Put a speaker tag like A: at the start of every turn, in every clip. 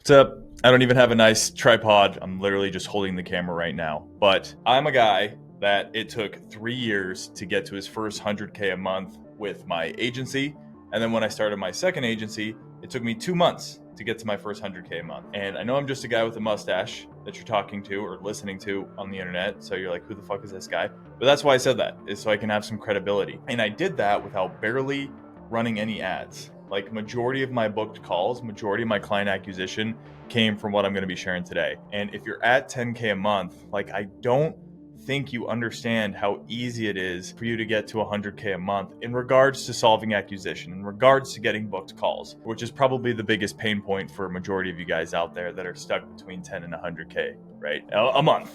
A: What's up? I don't even have a nice tripod. I'm literally just holding the camera right now. But I'm a guy that it took 3 years to get to his first 100K a month with my agency. And then when I started my second agency, it took me 2 months to get to my first 100K a month. And I know I'm just a guy with a mustache that you're talking to or listening to on the internet. So you're like, who the fuck is this guy? But that's why I said that, is so I can have some credibility. And I did that without barely running any ads. Like, majority of my booked calls, majority of my client acquisition came from what I'm going to be sharing today. And if you're at 10K a month, like, I don't think you understand how easy it is for you to get to 100K a month in regards to solving acquisition, in regards to getting booked calls, which is probably the biggest pain point for a majority of you guys out there that are stuck between 10 and 100K, right? A month,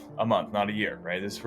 A: not a year, right? This is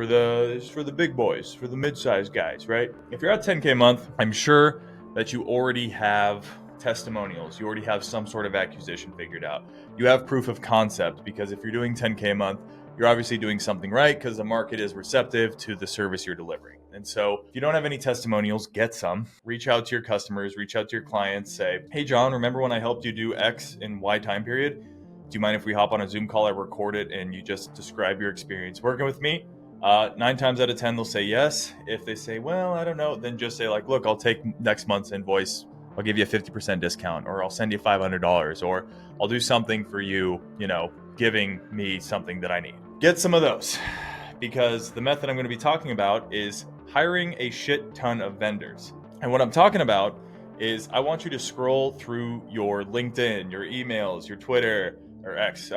A: for the big boys, for the mid-sized guys, right? If you're at 10K a month, I'm sure that you already have testimonials, you already have some sort of acquisition figured out. You have proof of concept, because if you're doing 10K a month, you're obviously doing something right because the market is receptive to the service you're delivering. And so if you don't have any testimonials, get some. Reach out to your customers, reach out to your clients, say, hey, John, remember when I helped you do X in Y time period? Do you mind if we hop on a Zoom call, I record it, and you just describe your experience working with me? 9 times out of 10, they'll say yes. If they say, well, I don't know, then just say, like, look, I'll take next month's invoice. I'll give you a 50% discount, or I'll send you $500, or I'll do something for you, giving me something that I need. Get some of those, because the method I'm going to be talking about is hiring a shit ton of vendors. And what I'm talking about is I want you to scroll through your LinkedIn, your emails, your Twitter or X,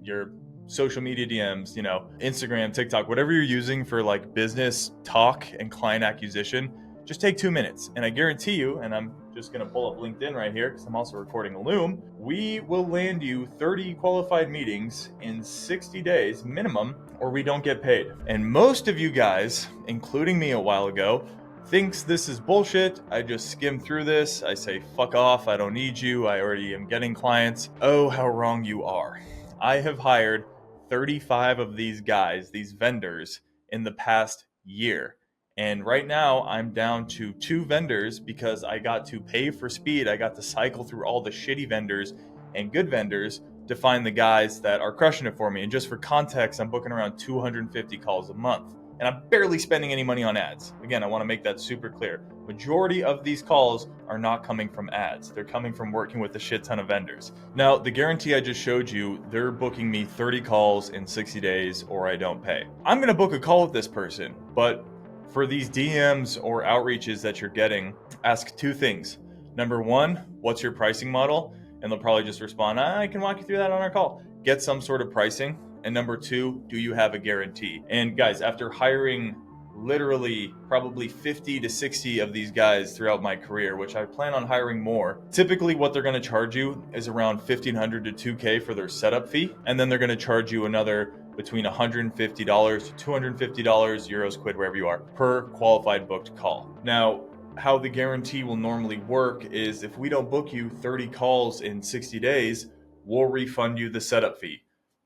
A: your social media DMs, Instagram, TikTok, whatever you're using for like business talk and client acquisition. Just take 2 minutes, and I guarantee you, and I'm just going to pull up LinkedIn right here because I'm also recording a Loom, we will land you 30 qualified meetings in 60 days minimum, or we don't get paid. And most of you guys, including me a while ago, thinks this is bullshit. I just skim through this. I say, fuck off. I don't need you. I already am getting clients. Oh, how wrong you are. I have hired 35 of these guys, these vendors, in the past year. And right now I'm down to 2 vendors because I got to pay for speed. I got to cycle through all the shitty vendors and good vendors to find the guys that are crushing it for me. And just for context, I'm booking around 250 calls a month. And I'm barely spending any money on ads. Again, I want to make that super clear. Majority of these calls are not coming from ads. They're coming from working with a shit ton of vendors. Now, the guarantee I just showed you, they're booking me 30 calls in 60 days or I don't pay. I'm going to book a call with this person, but for these DMs or outreaches that you're getting, ask 2 things. Number 1, what's your pricing model? And they'll probably just respond, I can walk you through that on our call. Get some sort of pricing. And number 2, do you have a guarantee? And guys, after hiring literally probably 50 to 60 of these guys throughout my career, which I plan on hiring more, typically what they're going to charge you is around $1,500 to $2,000 for their setup fee. And then they're going to charge you another between $150 to $250, euros, quid, wherever you are, per qualified booked call. Now, how the guarantee will normally work is if we don't book you 30 calls in 60 days, we'll refund you the setup fee.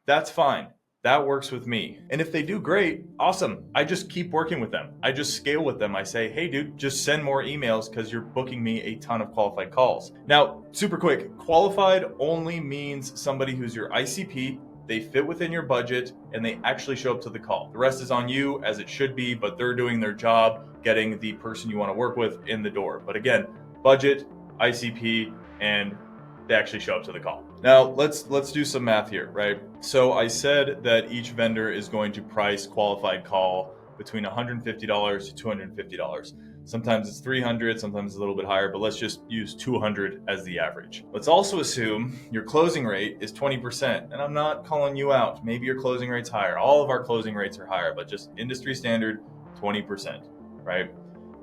A: That's fine. That works with me. And if they do great, awesome. I just keep working with them. I just scale with them. I say, hey dude, just send more emails because you're booking me a ton of qualified calls. Now, super quick, qualified only means somebody who's your ICP, they fit within your budget, and they actually show up to the call. The rest is on you, as it should be, but they're doing their job getting the person you want to work with in the door. But again, budget, ICP, and they actually show up to the call. Now, let's do some math here, right? So I said that each vendor is going to price qualified call between $150 to $250. Sometimes it's $300, sometimes it's a little bit higher, but let's just use $200 as the average. Let's also assume your closing rate is 20%, and I'm not calling you out. Maybe your closing rate's higher. All of our closing rates are higher, but just industry standard, 20%, right?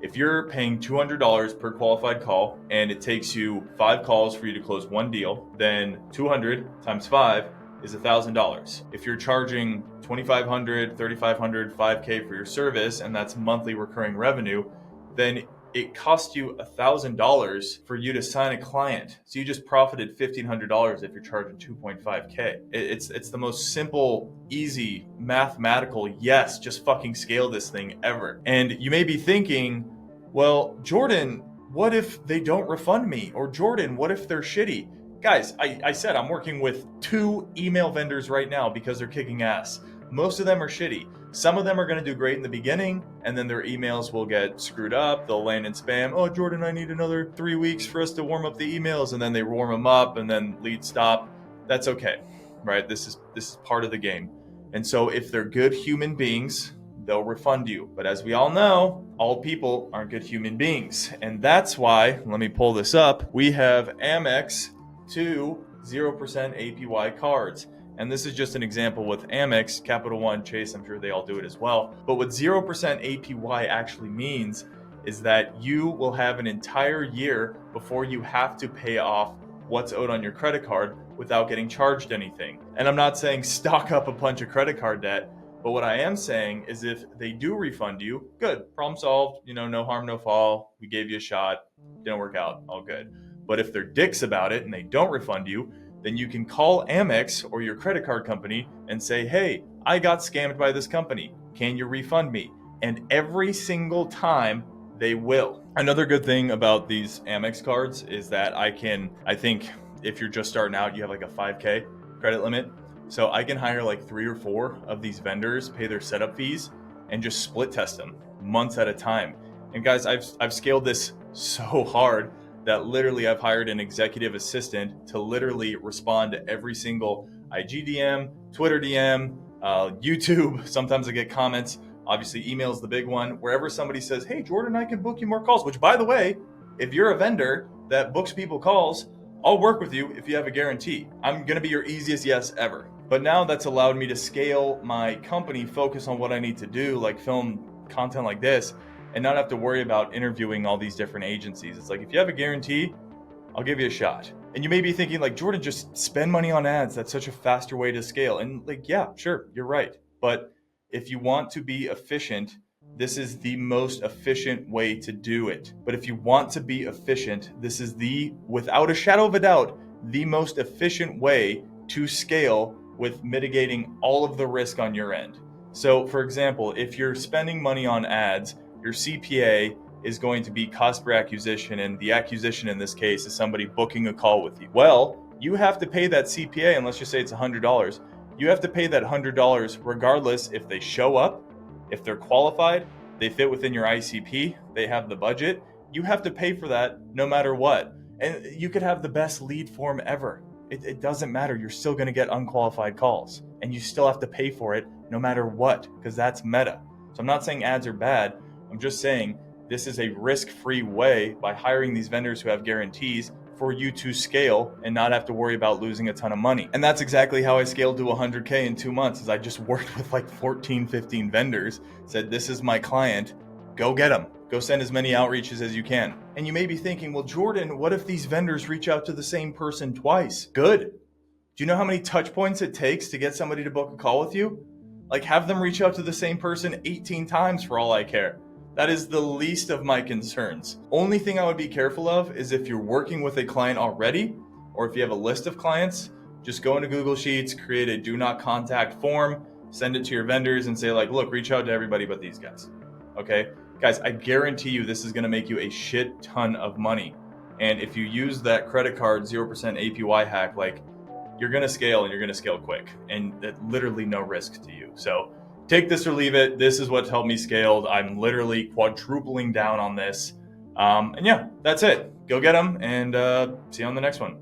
A: If you're paying $200 per qualified call and it takes you 5 calls for you to close 1 deal, then 200 times 5 is $1,000. If you're charging $2,500, $3,500, $5,000 for your service, and that's monthly recurring revenue, then it cost you $1,000 for you to sign a client. So you just profited $1,500 if you're charging 2.5K. It's the most simple, easy, mathematical, yes, just fucking scale this thing ever. And you may be thinking, well, Jordan, what if they don't refund me? Or Jordan, what if they're shitty? Guys, I said I'm working with 2 email vendors right now because they're kicking ass. Most of them are shitty. Some of them are going to do great in the beginning, and then their emails will get screwed up. They'll land in spam. Oh, Jordan, I need another 3 weeks for us to warm up the emails, and then they warm them up, and then leads stop. That's okay, right? This is part of the game. And so if they're good human beings, they'll refund you. But as we all know, all people aren't good human beings. And that's why, let me pull this up, we have Amex 2 0% APY cards. And this is just an example with Amex, Capital One, Chase, I'm sure they all do it as well. But what 0% APY actually means is that you will have an entire year before you have to pay off what's owed on your credit card without getting charged anything. And I'm not saying stock up a bunch of credit card debt, but what I am saying is if they do refund you, good, problem solved, no harm, no foul. We gave you a shot, didn't work out, all good. But if they're dicks about it and they don't refund you, then you can call Amex or your credit card company and say, hey, I got scammed by this company. Can you refund me? And every single time they will. Another good thing about these Amex cards is that I think if you're just starting out, you have like a 5K credit limit. So I can hire like 3 or 4 of these vendors, pay their setup fees, and just split test them months at a time. And guys, I've scaled this so hard that literally I've hired an executive assistant to literally respond to every single IG DM, Twitter DM, YouTube. Sometimes I get comments. Obviously, email is the big one. Wherever somebody says, hey, Jordan, I can book you more calls, which by the way, if you're a vendor that books people calls, I'll work with you if you have a guarantee. I'm going to be your easiest yes ever. But now that's allowed me to scale my company, focus on what I need to do, like film content like this, and not have to worry about interviewing all these different agencies. It's like, if you have a guarantee, I'll give you a shot. And you may be thinking like, Jordan, just spend money on ads. That's such a faster way to scale. And like, yeah, sure, you're right. But if you want to be efficient, this is the most efficient way to do it. But if you want to be efficient, this is without a shadow of a doubt, the most efficient way to scale with mitigating all of the risk on your end. So for example, if you're spending money on ads, your CPA is going to be cost per acquisition, and the acquisition in this case is somebody booking a call with you. Well, you have to pay that CPA, and let's just say it's $100. You have to pay that $100 regardless if they show up, if they're qualified, they fit within your ICP, they have the budget. You have to pay for that no matter what. And you could have the best lead form ever. It doesn't matter. You're still going to get unqualified calls, and you still have to pay for it no matter what, because that's meta. So I'm not saying ads are bad. I'm just saying this is a risk-free way by hiring these vendors who have guarantees for you to scale and not have to worry about losing a ton of money. And that's exactly how I scaled to 100K in 2 months, is I just worked with like 14, 15 vendors, said, this is my client, go get them. Go send as many outreaches as you can. And you may be thinking, well, Jordan, what if these vendors reach out to the same person twice? Good. Do you know how many touch points it takes to get somebody to book a call with you? Like, have them reach out to the same person 18 times for all I care. That is the least of my concerns. Only thing I would be careful of is if you're working with a client already, or if you have a list of clients, just go into Google Sheets, create a do not contact form, send it to your vendors and say like, look, reach out to everybody but these guys. Okay? Guys, I guarantee you this is going to make you a shit ton of money. And if you use that credit card 0% APY hack, like, you're going to scale, and you're going to scale quick, and literally no risk to you. So take this or leave it. This is what's helped me scale. I'm literally quadrupling down on this. And yeah, that's it. Go get them, and see you on the next one.